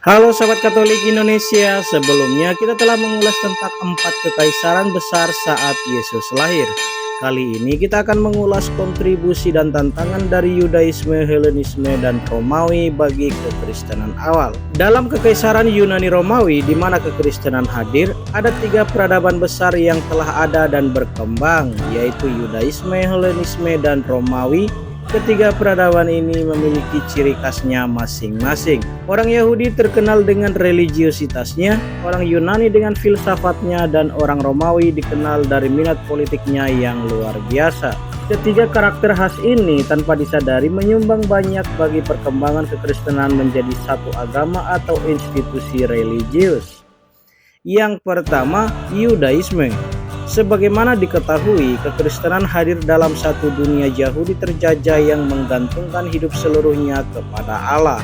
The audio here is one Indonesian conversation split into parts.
Halo sahabat Katolik Indonesia, sebelumnya kita telah mengulas tentang 4 kekaisaran besar saat Yesus lahir. Kali ini kita akan mengulas kontribusi dan tantangan dari Yudaisme, Helenisme, dan Romawi bagi kekristenan awal. Dalam kekaisaran Yunani Romawi, di mana kekristenan hadir, ada 3 peradaban besar yang telah ada dan berkembang, yaitu Yudaisme, Helenisme, dan Romawi. Ketiga peradaban ini memiliki ciri khasnya masing-masing. Orang Yahudi terkenal dengan religiositasnya, orang Yunani dengan filsafatnya, dan orang Romawi dikenal dari minat politiknya yang luar biasa. Ketiga karakter khas ini tanpa disadari menyumbang banyak bagi perkembangan kekristenan menjadi satu agama atau institusi religius. Yang pertama, Yudaisme. Sebagaimana diketahui, kekristenan hadir dalam satu dunia Yahudi terjajah yang menggantungkan hidup seluruhnya kepada Allah.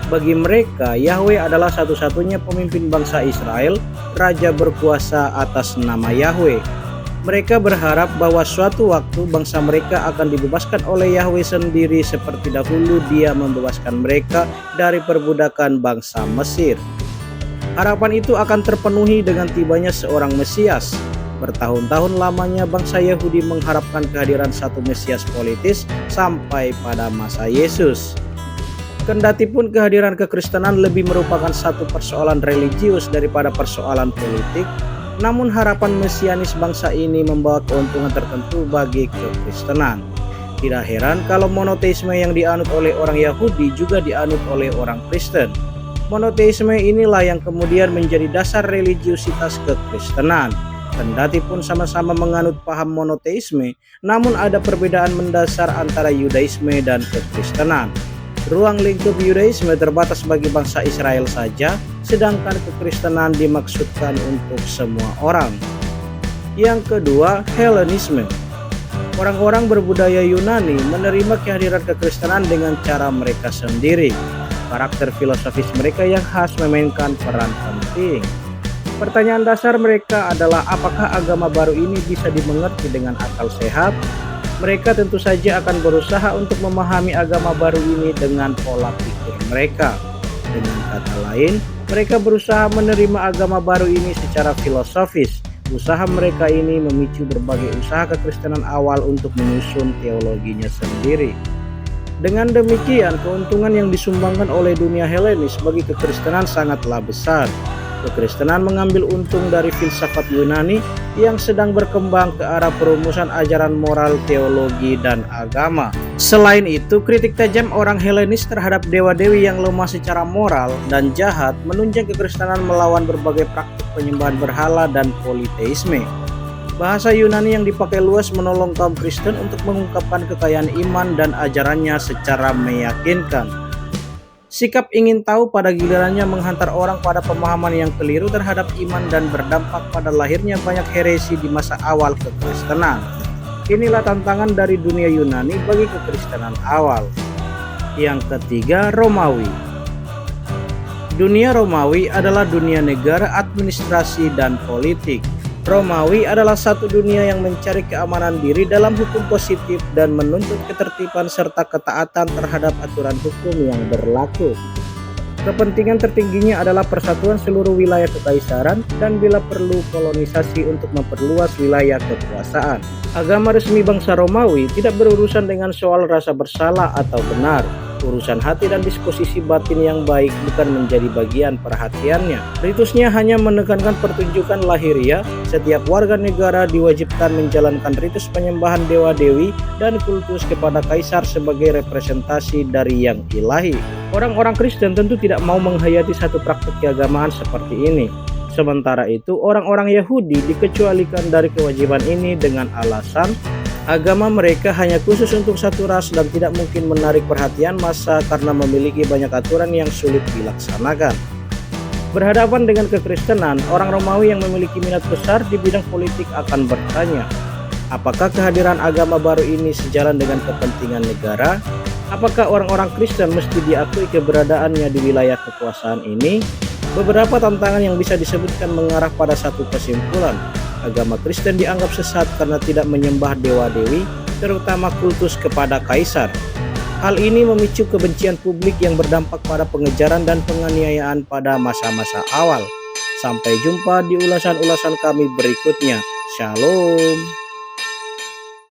Bagi mereka, Yahweh adalah satu-satunya pemimpin bangsa Israel, raja berkuasa atas nama Yahweh. Mereka berharap bahwa suatu waktu bangsa mereka akan dibebaskan oleh Yahweh sendiri seperti dahulu Dia membebaskan mereka dari perbudakan bangsa Mesir. Harapan itu akan terpenuhi dengan tibanya seorang Mesias. Bertahun-tahun lamanya bangsa Yahudi mengharapkan kehadiran satu Mesias politis sampai pada masa Yesus. Kendatipun kehadiran kekristenan lebih merupakan satu persoalan religius daripada persoalan politik, namun harapan mesianis bangsa ini membawa keuntungan tertentu bagi kekristenan. Tidak heran kalau monoteisme yang dianut oleh orang Yahudi juga dianut oleh orang Kristen. Monoteisme inilah yang kemudian menjadi dasar religiusitas kekristenan. Kendati pun sama-sama menganut paham monoteisme, namun ada perbedaan mendasar antara Yudaisme dan kekristenan. Ruang lingkup Yudaisme terbatas bagi bangsa Israel saja, sedangkan kekristenan dimaksudkan untuk semua orang. Yang kedua, Helenisme. Orang-orang berbudaya Yunani menerima kehadiran kekristenan dengan cara mereka sendiri. Karakter filosofis mereka yang khas memainkan peran penting. Pertanyaan dasar mereka adalah apakah agama baru ini bisa dimengerti dengan akal sehat? Mereka tentu saja akan berusaha untuk memahami agama baru ini dengan pola pikir mereka. Dengan kata lain, mereka berusaha menerima agama baru ini secara filosofis. Usaha mereka ini memicu berbagai usaha kekristenan awal untuk menyusun teologinya sendiri. Dengan demikian, keuntungan yang disumbangkan oleh dunia Helenis bagi kekristenan sangatlah besar. Kekristenan mengambil untung dari filsafat Yunani yang sedang berkembang ke arah perumusan ajaran moral, teologi, dan agama. Selain itu, kritik tajam orang Helenis terhadap dewa-dewi yang lemah secara moral dan jahat menunjang kekristenan melawan berbagai praktik penyembahan berhala dan politeisme. Bahasa Yunani yang dipakai luas menolong kaum Kristen untuk mengungkapkan kekayaan iman dan ajarannya secara meyakinkan. Sikap ingin tahu pada gilirannya menghantar orang pada pemahaman yang keliru terhadap iman dan berdampak pada lahirnya banyak heresi di masa awal kekristenan. Inilah tantangan dari dunia Yunani bagi kekristenan awal. Yang ketiga, Romawi. Dunia Romawi adalah dunia negara, administrasi, dan politik. Romawi adalah satu dunia yang mencari keamanan diri dalam hukum positif dan menuntut ketertiban serta ketaatan terhadap aturan hukum yang berlaku. Kepentingan tertingginya adalah persatuan seluruh wilayah kekaisaran dan bila perlu kolonisasi untuk memperluas wilayah kekuasaan. Agama resmi bangsa Romawi tidak berurusan dengan soal rasa bersalah atau benar. Urusan hati dan disposisi batin yang baik bukan menjadi bagian perhatiannya. Ritusnya hanya menekankan pertunjukan lahiriah. Setiap warga negara diwajibkan menjalankan ritus penyembahan dewa-dewi dan kultus kepada kaisar sebagai representasi dari yang ilahi. Orang-orang Kristen tentu tidak mau menghayati satu praktik keagamaan seperti ini. Sementara itu, orang-orang Yahudi dikecualikan dari kewajiban ini dengan alasan agama mereka hanya khusus untuk satu ras dan tidak mungkin menarik perhatian massa karena memiliki banyak aturan yang sulit dilaksanakan. Berhadapan dengan kekristenan, orang Romawi yang memiliki minat besar di bidang politik akan bertanya, apakah kehadiran agama baru ini sejalan dengan kepentingan negara? Apakah orang-orang Kristen mesti diakui keberadaannya di wilayah kekuasaan ini? Beberapa tantangan yang bisa disebutkan mengarah pada satu kesimpulan. Agama Kristen dianggap sesat karena tidak menyembah dewa-dewi, terutama kultus kepada kaisar. Hal ini memicu kebencian publik yang berdampak pada pengejaran dan penganiayaan pada masa-masa awal. Sampai jumpa di ulasan-ulasan kami berikutnya. Shalom.